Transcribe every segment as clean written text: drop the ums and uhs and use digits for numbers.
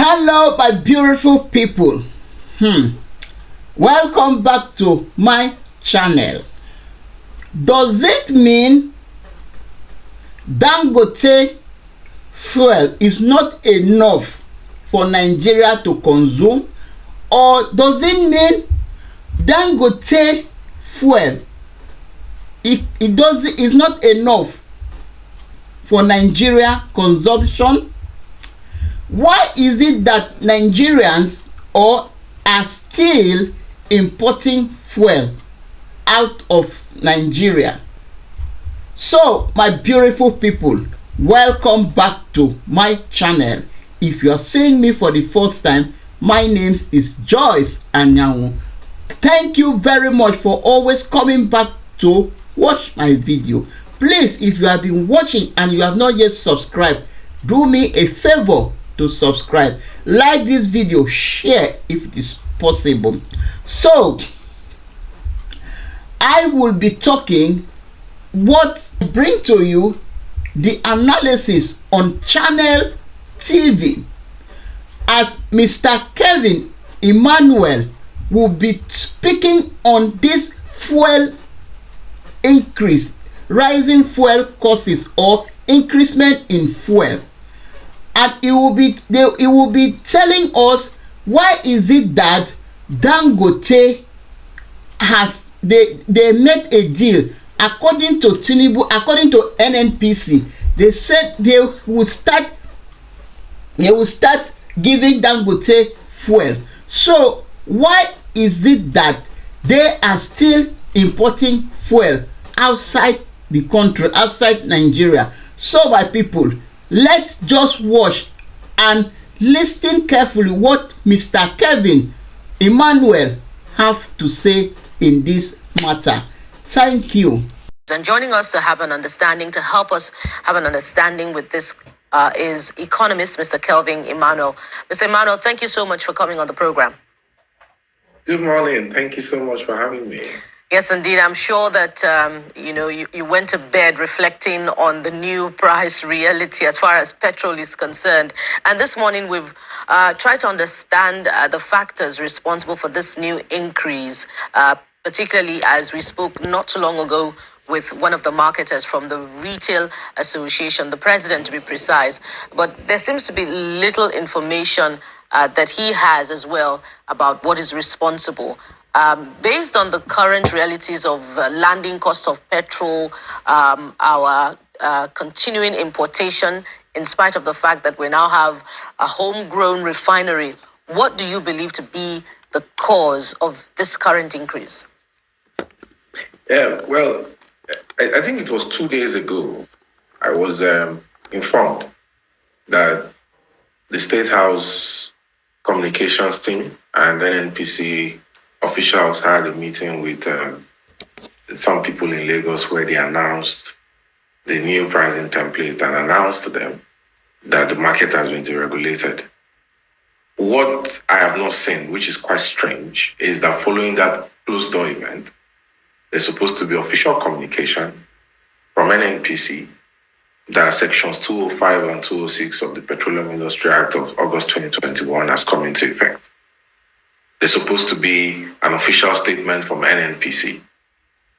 Hello, my beautiful people. Welcome back to my channel. Does it mean Dangote fuel is not enough for Nigeria to consume, or does it mean Dangote fuel is not enough for Nigeria consumption? Why is it that Nigerians are still importing fuel out of Nigeria? So, my beautiful people, welcome back to my channel. If you are seeing me for the first time, my name is Joyce Anyanwu. Thank you very much for always coming back to watch my video. Please, if you have been watching and you have not yet subscribed, do me a favor to subscribe, like this video, share if it is possible. So I will be talking bring to you the analysis on channel TV, as Mr. Kevin Emmaunel will be speaking on this fuel increase, rising fuel costs or increment in fuel. And it will be telling us why is it that Dangote they made a deal. According to Tinubu, according to Nnpcl, they said they will start giving Dangote fuel. So why is it that they are still importing fuel outside the country, outside Nigeria? So my people, let's just watch and listen carefully what Mr. Kevin Emmaunel have to say in this matter. Thank you. And joining us to help us have an understanding with this is economist Mr. Kelvin Emmaunel. Mr. Emmaunel, thank you so much for coming on the program. Good morning. Thank you so much for having me. Yes, indeed. I'm sure that, you went to bed reflecting on the new price reality as far as petrol is concerned. And this morning we've tried to understand the factors responsible for this new increase, particularly as we spoke not too long ago with one of the marketers from the Retail Association, the president to be precise. But there seems to be little information that he has as well about what is responsible. Based on the current realities of landing cost of petrol, our continuing importation, in spite of the fact that we now have a homegrown refinery, what do you believe to be the cause of this current increase? Yeah, well, I think it was 2 days ago, I was informed that the State House communications team and Nnpcl officials had a meeting with some people in Lagos where they announced the new pricing template and announced to them that the market has been deregulated. What I have not seen, which is quite strange, is that following that closed door event, there's supposed to be official communication from Nnpcl that sections 205 and 206 of the Petroleum Industry Act of August 2021 has come into effect. There's supposed to be an official statement from Nnpcl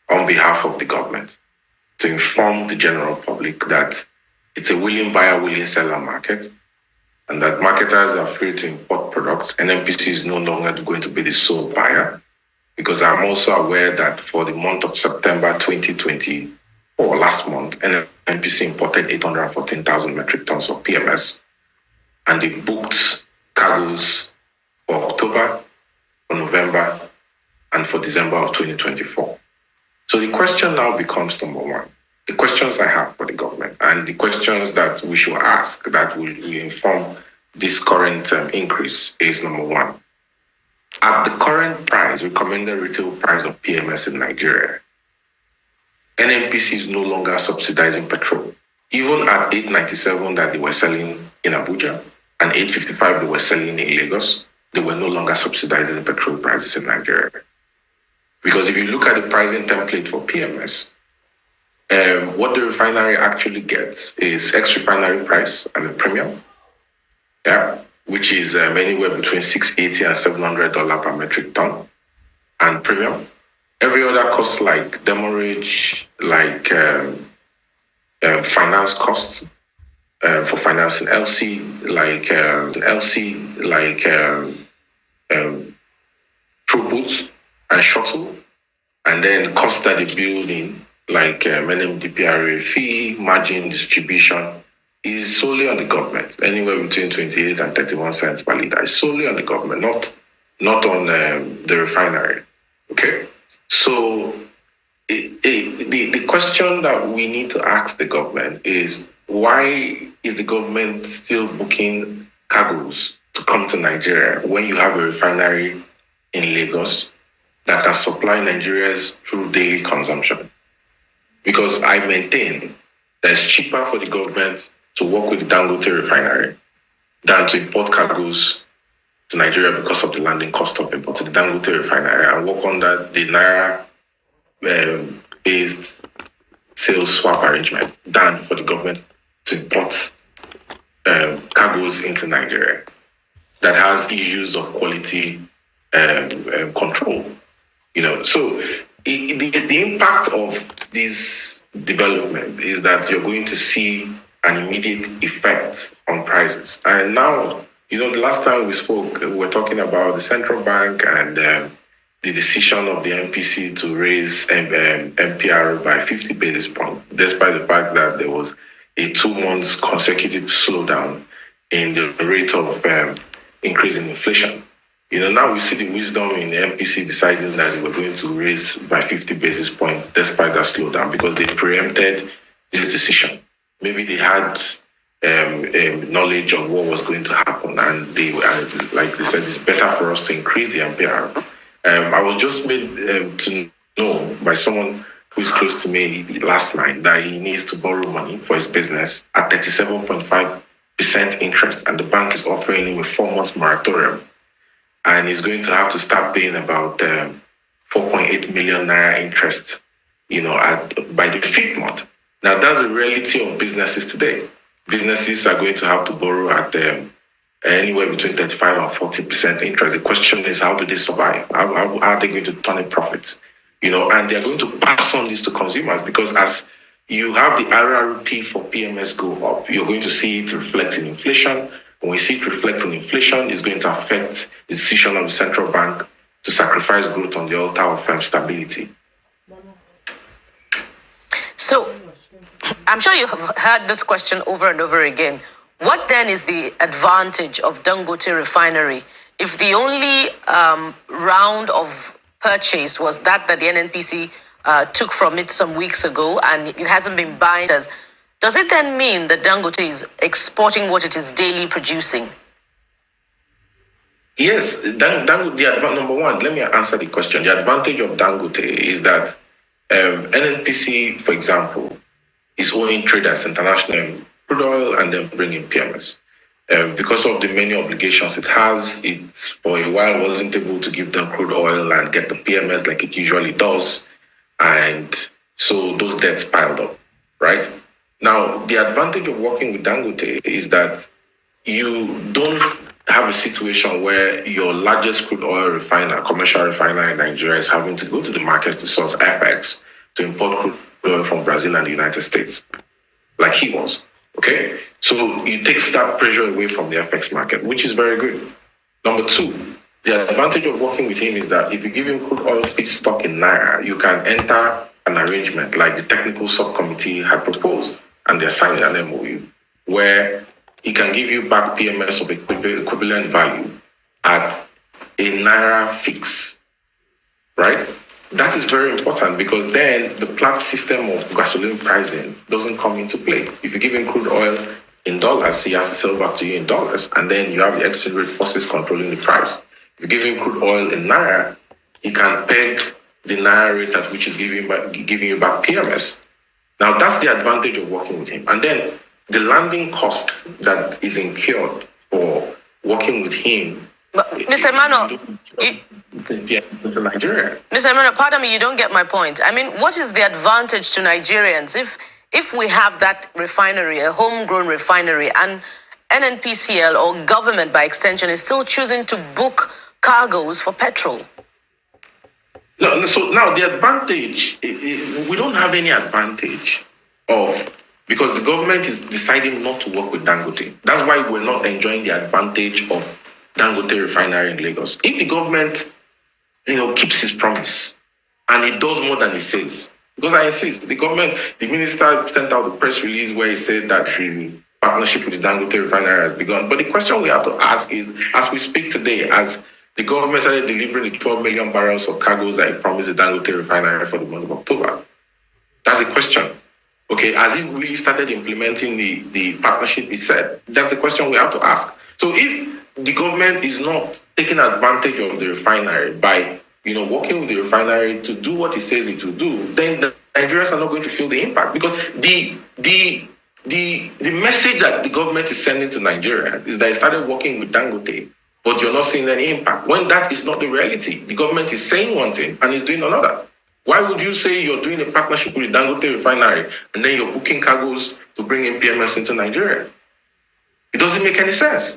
on behalf of the government to inform the general public that it's a willing buyer, willing seller market, and that marketers are free to import products. Nnpcl is no longer going to be the sole buyer, because I'm also aware that for the month of September 2024, last month, Nnpcl imported 814,000 metric tons of PMS, and they booked cargoes for October, for November, and for December of 2024. So the question now becomes, number one, the questions I have for the government and the questions that we should ask that will inform this current increase is, number one, at the current price, recommended retail price of PMS in Nigeria, Nnpcl is no longer subsidizing petrol. Even at 8.97 that they were selling in Abuja and 8.55 they were selling in Lagos, they were no longer subsidizing the petrol prices in Nigeria. Because if you look at the pricing template for PMS, what the refinery actually gets is ex-refinery price and a premium. Yeah. which is anywhere between $680 and $700 per metric ton, and premium. Every other cost like demurrage, like finance costs for financing throughput and shuttle, and then costs that they build in like Nnpcl fee, margin distribution is solely on the government. Anywhere between 28 and 31 cents per litre is solely on the government, not on the refinery. Okay, so the question that we need to ask the government is, why is the government still booking cargoes to come to Nigeria when you have a refinery in Lagos that can supply Nigerians through daily consumption? Because I maintain that it's cheaper for the government to work with the Dangote refinery than to import cargoes to Nigeria because of the landing cost of importing the Dangote refinery and work under the Naira based sales swap arrangement than for the government to import cargoes into Nigeria that has issues of quality control. So the impact of this development is that you're going to see an immediate effect on prices. And now, the last time we spoke, we were talking about the central bank and the decision of the MPC to raise MPR by 50 basis points, despite the fact that there was a 2 months consecutive slowdown in the rate of increase in inflation. Now we see the wisdom in the MPC deciding that they were going to raise by 50 basis points despite that slowdown because they preempted this decision. Maybe they had knowledge of what was going to happen, and they, like they said, it's better for us to increase the MPR. I was just made to know by someone who is close to me last night that he needs to borrow money for his business at 37.5% interest, and the bank is offering him a 4 months moratorium. And he's going to have to start paying about 4.8 million naira interest, by the 5th month. Now, that's the reality of businesses today. Businesses are going to have to borrow at anywhere between 35 and 40% interest. The question is, how do they survive? How are they going to turn a profit? And they're going to pass on this to consumers because as you have the RRP for PMS go up, you're going to see it reflect in inflation. When we see it reflect in inflation, it's going to affect the decision of the central bank to sacrifice growth on the altar of firm stability. So, I'm sure you have heard this question over and over again. What then is the advantage of Dangote refinery if the only round of purchase was that the NNPC took from it some weeks ago and it hasn't been buying us? Does it then mean that Dangote is exporting what it is daily producing? Yes, number one, let me answer the question. The advantage of Dangote is that NNPC, for example, is owing traders international crude oil and then bringing PMS. Because of the many obligations it has, it for a while wasn't able to give them crude oil and get the PMS like it usually does. And so those debts piled up, right? Now, the advantage of working with Dangote is that you don't have a situation where your largest crude oil refiner, commercial refiner in Nigeria, is having to go to the market to source FX to import crude oil from Brazil and the United States, like he was. Okay? So you take that pressure away from the FX market, which is very good. Number two, the advantage of working with him is that if you give him crude oil feedstock in Naira, you can enter an arrangement like the technical subcommittee had proposed, and they're signing an MOU, where he can give you back PMS of equivalent value at a Naira fix, right? That is very important because then the Platts system of gasoline pricing doesn't come into play. If you give him crude oil in dollars, he has to sell back to you in dollars, and then you have the exchange rate forces controlling the price. If you give him crude oil in Naira, he can peg the Naira rate at which he's giving you back PMS. Now, that's the advantage of working with him. And then the landing cost that is incurred for working with him. But, Mr. Emmaunel, into Nigeria. Mr. Emmaunel, pardon me, you don't get my point. I mean, what is the advantage to Nigerians if we have that refinery, a homegrown refinery, and Nnpcl, or government by extension, is still choosing to book cargoes for petrol. No, so now the advantage, we don't have any advantage of, because the government is deciding not to work with Dangote. That's why we're not enjoying the advantage of Dangote refinery in Lagos. If the government, keeps its promise and it does more than it says, because I insist, the government, the minister sent out the press release where he said that the partnership with the Dangote refinery has begun. But the question we have to ask is, as we speak today, as the government started delivering the 12 million barrels of cargoes that it promised the Dangote refinery for the month of October, that's the question. Okay, has it really started implementing the partnership it said? That's the question we have to ask. So if the government is not taking advantage of the refinery by, working with the refinery to do what it says it will do, then the Nigerians are not going to feel the impact. Because the message that the government is sending to Nigerians is that it started working with Dangote, but you're not seeing any impact. When that is not the reality, the government is saying one thing and is doing another. Why would you say you're doing a partnership with the Dangote refinery and then you're booking cargoes to bring in PMS into Nigeria? It doesn't make any sense.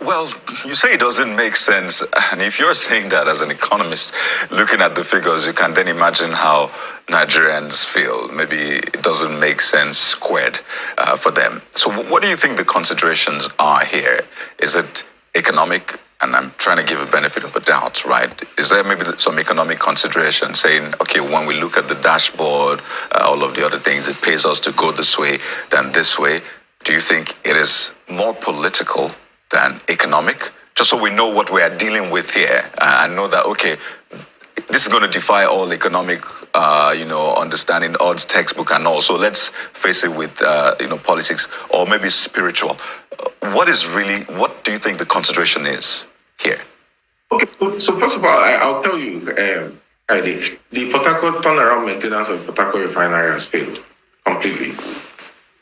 Well, you say it doesn't make sense. And if you're saying that as an economist, looking at the figures, you can then imagine how Nigerians feel. Maybe it doesn't make sense squared for them. So what do you think the considerations are here? Is it economic? And I'm trying to give a benefit of a doubt, right? Is there maybe some economic consideration saying, okay, when we look at the dashboard, all of the other things, it pays us to go this way than this way. Do you think it is more political than economic? Just so we know what we are dealing with here and know that, okay, this is going to defy all economic, understanding, odds, textbook and all. So let's face it with, politics or maybe spiritual. What do you think the consideration is here? Okay, so first of all, I'll tell you, the Port Harcourt turnaround maintenance of Port Harcourt refinery has failed completely.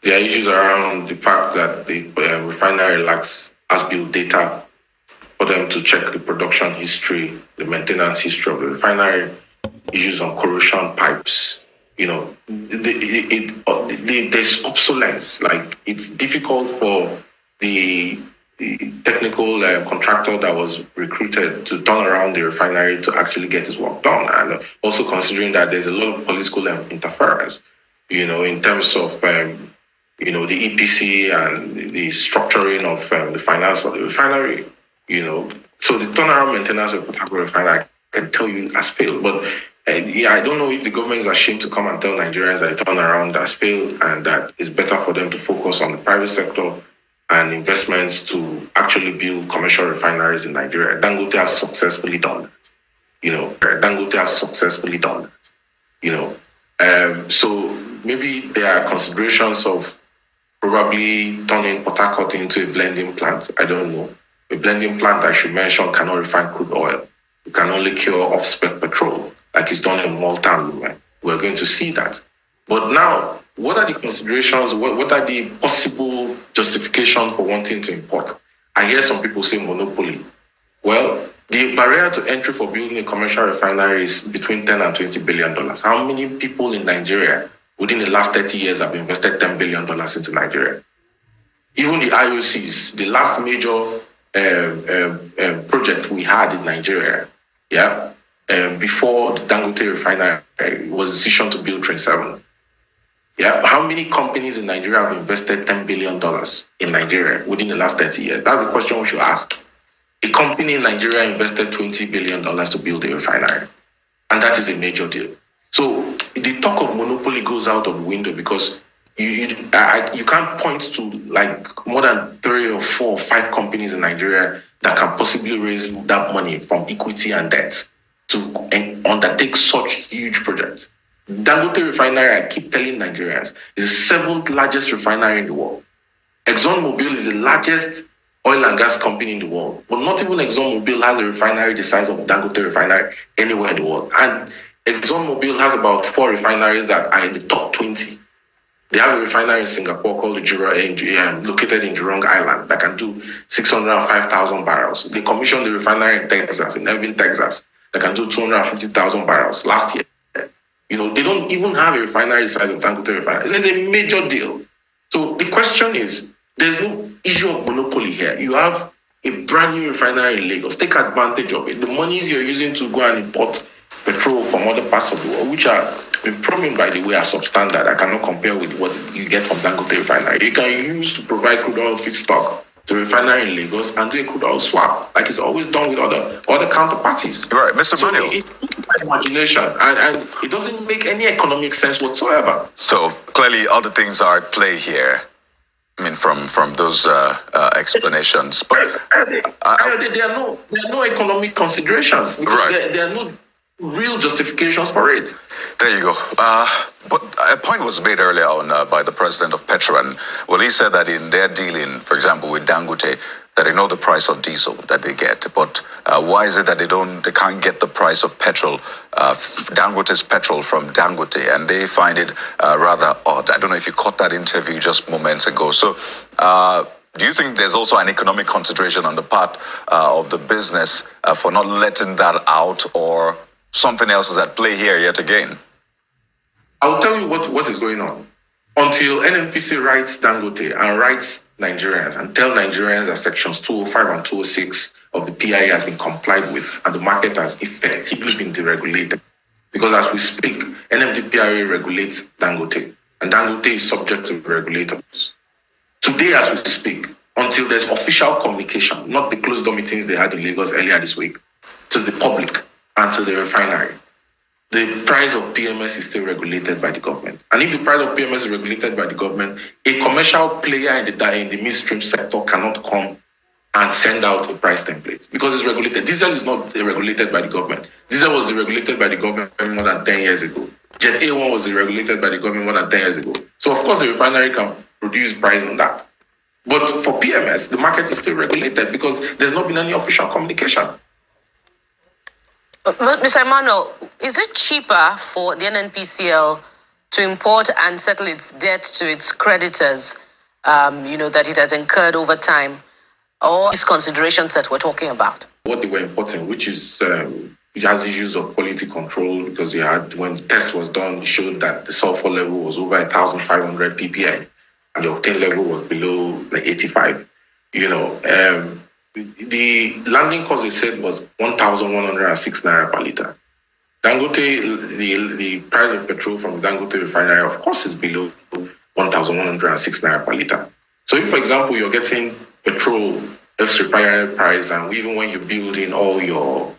There are issues around the fact that the refinery lacks as-built data for them to check the production history, the maintenance history of the refinery, issues on corrosion pipes. There's obsolescence. Like, it's difficult for the technical contractor that was recruited to turn around the refinery to actually get his work done. And also considering that there's a lot of political interference, in terms of the EPC and the structuring of the finance for the refinery, So the turnaround maintenance of the refinery, I can tell you, has failed. But I don't know if the government is ashamed to come and tell Nigerians that the turnaround has failed and that it's better for them to focus on the private sector and investments to actually build commercial refineries in Nigeria. Dangote has successfully done that. So maybe there are considerations of probably turning Port Harcourt into a blending plant. I don't know. A blending plant, I should mention, cannot refine crude oil. It can only cure off-spec petrol, like it's done in Malta and Lumen. We're going to see that. But now, what are the considerations? What are the possible justifications for wanting to import? I hear some people say monopoly. Well, the barrier to entry for building a commercial refinery is between $10 and $20 billion. How many people in Nigeria within the last 30 years have invested $10 billion into Nigeria? Even the IOCs, the last major project we had in Nigeria, before the Dangote refinery, was a decision to build Train 7. How many companies in Nigeria have invested $10 billion in Nigeria within the last 30 years? That's the question we should ask. A company in Nigeria invested $20 billion to build a refinery, and that is a major deal. So the talk of monopoly goes out of the window because you can't point to like more than 3 or 4 or 5 companies in Nigeria that can possibly raise that money from equity and debt to undertake such huge projects. Dangote refinery, I keep telling Nigerians, is the 7th largest refinery in the world. ExxonMobil is the largest oil and gas company in the world, but not even ExxonMobil has a refinery the size of Dangote refinery anywhere in the world. And ExxonMobil has about 4 refineries that are in the top 20. They have a refinery in Singapore called located in Jurong Island that can do 605,000 barrels. They commissioned the refinery in Texas, in Irving, Texas, that can do 250,000 barrels last year. They don't even have a refinery the size of Dangote refinery. It's a major deal. So the question is, there's no issue of monopoly here. You have a brand new refinery in Lagos. Take advantage of it. The monies you're using to go and import petrol from other parts of the world, which are been proven, by the way, are substandard. I cannot compare with what you get from Dangote refinery. You can use to provide crude oil feedstock to refinery in Lagos and do a crude oil swap, like it's always done with other counterparties. Right, Mr. Emmaunel. It's imagination, and it doesn't make any economic sense whatsoever. So clearly, other things are at play here. I mean, from those explanations, but there are no economic considerations because right. there are no real justifications for it. There you go. But a point was made earlier on by the president of Petron. Well, he said that in their dealing, for example, with Dangote, that they know the price of diesel that they get. But why is it that they can't get the price of petrol, Dangote's petrol from Dangote, and they find it rather odd? I don't know if you caught that interview just moments ago. So do you think there's also an economic consideration on the part of the business for not letting that out, or something else is at play here yet again? I'll tell you what is going on. Until Nnpcl writes Dangote and writes Nigerians and tell Nigerians that sections 205 and 206 of the PIA has been complied with and the market has effectively been deregulated. Because as we speak, Nnpcl regulates Dangote and Dangote is subject to regulators. Today as we speak, until there's official communication, not the closed door meetings they had in Lagos earlier this week, to the public and to the refinery, the price of PMS is still regulated by the government. And if the price of PMS is regulated by the government, a commercial player in the midstream sector cannot come and send out a price template because it's regulated. Diesel is not regulated by the government. Diesel was regulated by the government more than 10 years ago. Jet A1 was regulated by the government more than 10 years ago. So of course the refinery can produce price on that. But for PMS, the market is still regulated because there's not been any official communication. But Mr. Emmaunel, is it cheaper for the Nnpcl to import and settle its debt to its creditors, that it has incurred over time, or these considerations that we're talking about? What they were importing, which is it has issues of quality control because when the test was done, it showed that the sulfur level was over 1,500 ppm and the octane level was below like 85. The landing cost, they said, was 1,106 naira per liter. Dangote, the price of petrol from Dangote refinery, of course, is below 1,106 naira per liter. So if, for example, you're getting petrol, ex-refinery price, and even when you build in all your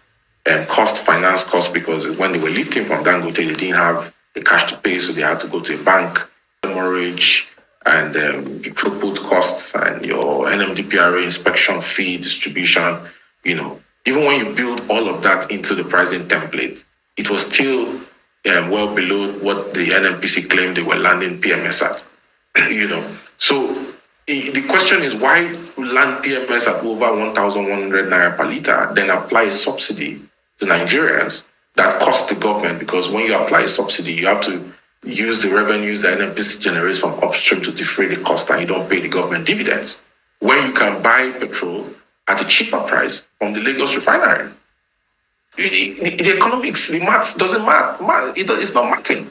finance costs, because when they were lifting from Dangote, they didn't have the cash to pay, so they had to go to a bank, mortgage, and the throughput costs and your Nnpcl inspection fee, distribution, even when you build all of that into the pricing template, it was still well below what the Nnpcl claimed they were landing PMS at. So the question is, why land PMS at over 1,100 naira per liter, then apply a subsidy to Nigerians that costs the government? Because when you apply a subsidy, you have to use the revenues that Nnpcl generates from upstream to defray the cost, and you don't pay the government dividends. When you can buy petrol at a cheaper price from the Lagos refinery. The economics, the math doesn't math. It's not mathing.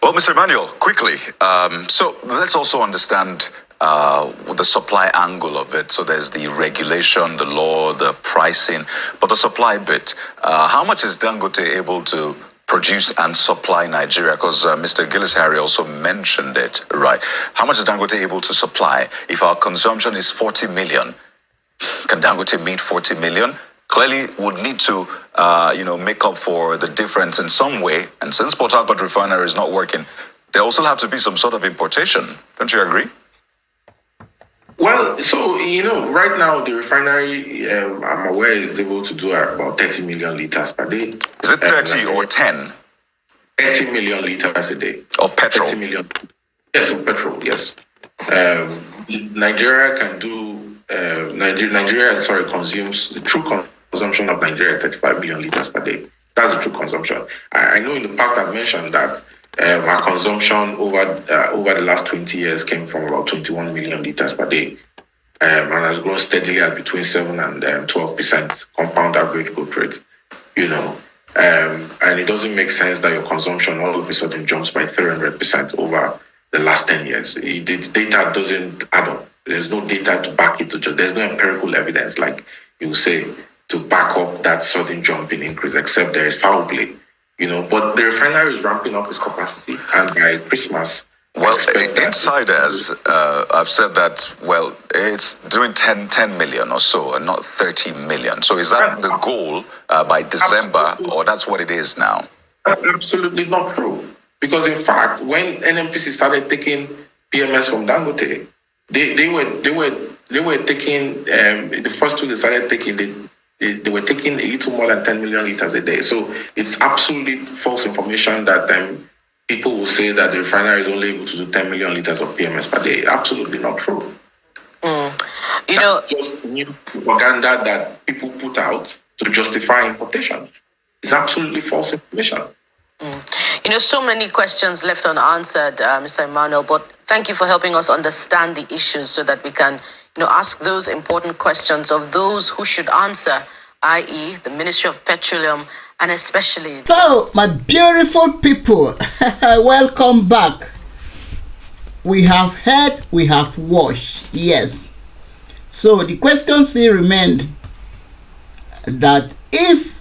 Well, Mr. Emmaunel, quickly. So let's also understand the supply angle of it. So there's the regulation, the law, the pricing, but the supply bit. How much is Dangote able to produce and supply Nigeria? Because Mr. Gillis-Harry also mentioned it, right? How much is Dangote able to supply? If our consumption is 40 million, can Dangote meet 40 million? Clearly would need to, make up for the difference in some way. And since Port Harcourt refinery is not working, there also have to be some sort of importation. Don't you agree? Well, so, right now the refinery, I'm aware, is able to do about 30 million liters per day. Is it 30 or 10? 30 million liters a day. Of petrol? 30 million. Yes, of petrol, yes. Nigeria can do, consumes, the true consumption of Nigeria 35 million liters per day. That's the true consumption. I know in the past I've mentioned that our consumption over the last 20 years came from about 21 million liters per day, and has grown steadily at between 7 and 12% compound average growth rate. And it doesn't make sense that your consumption all of a sudden jumps by 300% over the last 10 years. The data doesn't add up. There's no data to back it. There's no empirical evidence, like you say, to back up that sudden jump in increase, except there is foul play. But the refinery is ramping up its capacity, and by Christmas, well, insiders have said that, well, it's doing 10 million or so and not 30 million. So is that the goal by December, Absolutely. or that's what it is now? Absolutely not true. Because in fact, when Nnpc started taking PMS from Dangote, they were taking the first two they started taking they were taking a little more than 10 million liters a day. So it's absolutely false information that people will say that the refinery is only able to do 10 million liters of PMS per day. Absolutely not true. That's just new propaganda that people put out to justify importation. It's absolutely false information. So many questions left unanswered, Mr. Emmaunel, but thank you for helping us understand the issues so that we can, ask those important questions of those who should answer, i.e. the Ministry of Petroleum and especially... So, my beautiful people, welcome back. We have heard, we have watched, yes. So, the question still remained that if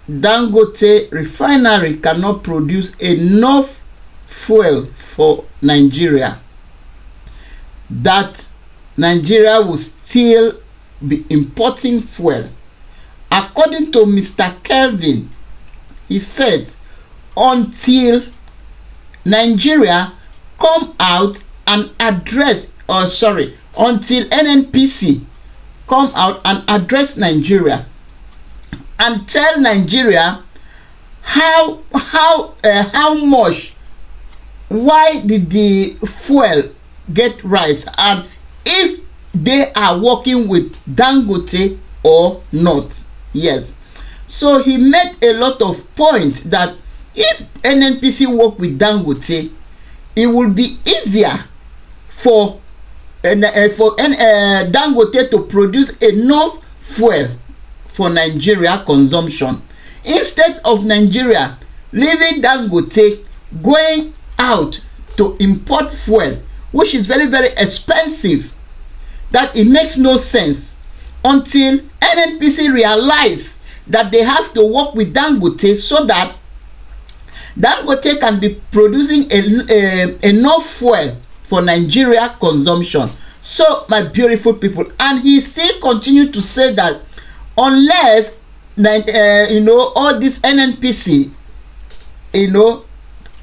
Dangote refinery cannot produce enough fuel for Nigeria, that Nigeria will still be importing fuel. According to Mr. Kelvin, he said, until Nigeria come out and address, until Nnpc come out and address Nigeria and tell Nigeria how much, why did the fuel get rise, and if they are working with Dangote or not. Yes. So he made a lot of points that if Nnpc work with Dangote, it will be easier for Dangote to produce enough fuel for Nigeria consumption, instead of Nigeria leaving Dangote going out to import fuel, which is very, very expensive. That it makes no sense until Nnpc realize that they have to work with Dangote so that Dangote can be producing enough fuel for Nigeria consumption. So, my beautiful people, and he still continue to say that unless all this Nnpc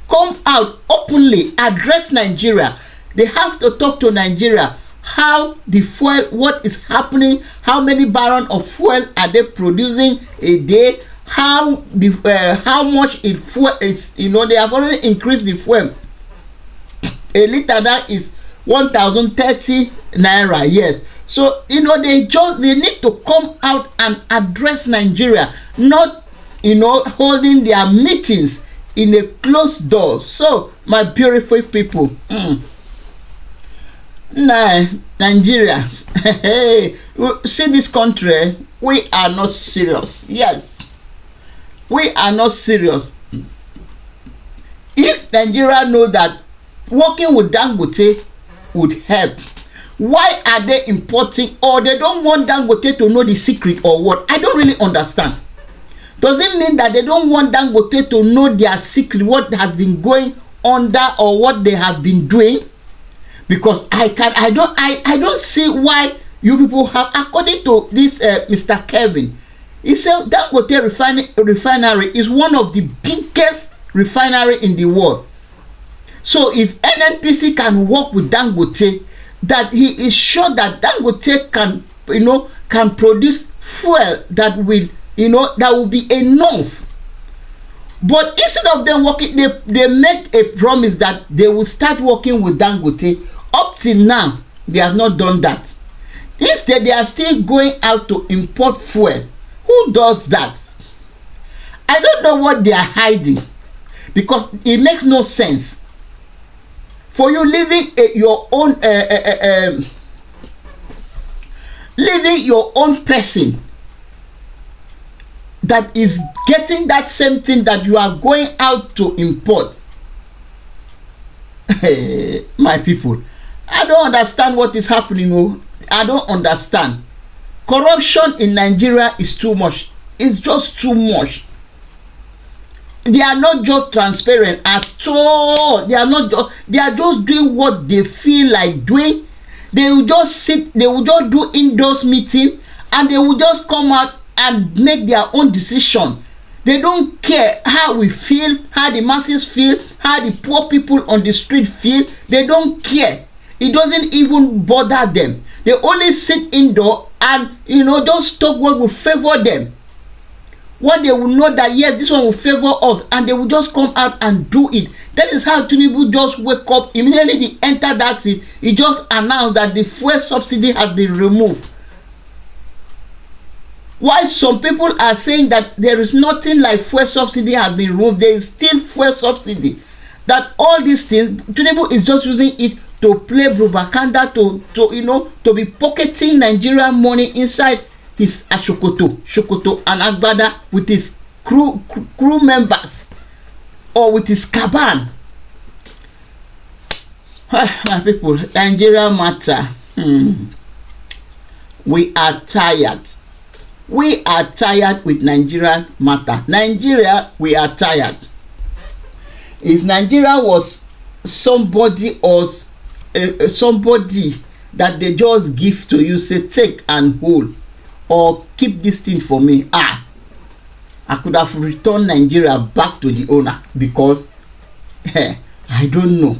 come out openly, address Nigeria, they have to talk to Nigeria how the fuel, what is happening, how many barrels of fuel are they producing a day, how much it fuel is. They have already increased the fuel. A liter now is 1,030 naira. Yes. So they need to come out and address Nigeria, not holding their meetings in a closed door. So, my beautiful people, Nigeria, hey, see this country, we are not serious. Yes, we are not serious. If Nigeria know that working with Dangote would help, why are they importing, or they don't want Dangote to know the secret, or what? I don't really understand. Does it mean that they don't want Dangote to know their secret, what has been going under, or what they have been doing? Because I don't see why you people have, according to this Mr. Kevin, he said Dangote refinery is one of the biggest refinery in the world. So if Nnpc can work with Dangote, that he is sure that Dangote can produce fuel that will that will be enough. But instead of them working, they make a promise that they will start working with Dangote. Up till now, they have not done that. Instead, they are still going out to import fuel. Who does that? I don't know what they are hiding, because it makes no sense for you living your own living your own person. that is getting that same thing that you are going out to import. My people, I don't understand what is happening. Oh, I don't understand. Corruption in Nigeria is too much. It's just too much. They are not just transparent at all. They are just doing what they feel like doing. They will just sit, they will just do indoors meeting, and they will just come out and make their own decision. They don't care how we feel, how the masses feel, how the poor people on the street feel. They don't care. It doesn't even bother them. They only sit indoor and, you know, just talk what will favor them. What they will know that yes, this one will favor us, and they will just come out and do it. That is how Tinubu just wake up immediately they enter that seat. He just announced that the fuel subsidy has been removed. While some people are saying that there is nothing like fuel subsidy has been removed, there is still fuel subsidy. That all these things, Tinubu is just using it to play propaganda, to you know, to be pocketing Nigerian money inside his Shokoto and Agbada with his crew members, or with his caban. My people, Nigeria matter. We are tired. We are tired with Nigeria matter. Nigeria, we are tired. If Nigeria was somebody or somebody that they just give to you, say take and hold, or keep this thing for me, I could have returned Nigeria back to the owner, because I don't know.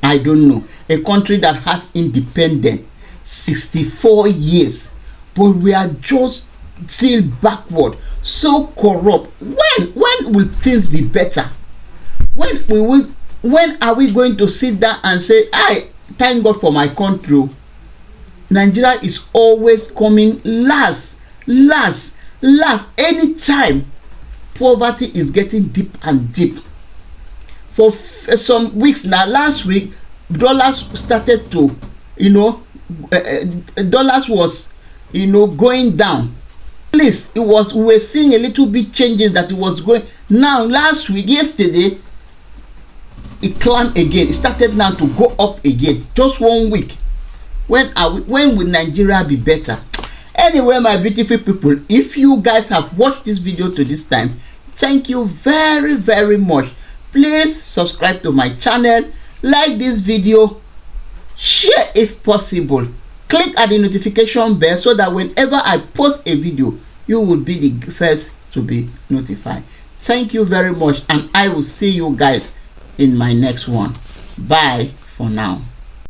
A country that has independence 64 years, but we are just still backward, so corrupt. When will things be better? When are we going to sit down and say, I thank God for my country? Nigeria is always coming last. Anytime poverty is getting deep and deep. For some weeks now, last week, dollars started to, you know, dollars was, you know, going down. At least it was, we were seeing a little bit changes that it was going. Now last week, yesterday, it climbed again. It started now to go up again. Just 1 week. When will Nigeria be better? Anyway, my beautiful people, if you guys have watched this video to this time, thank you very, very much. Please subscribe to my channel, like this video, share if possible, click at the notification bell so that whenever I post a video, you will be the first to be notified. Thank you very much, and I will see you guys in my next one. Bye for now.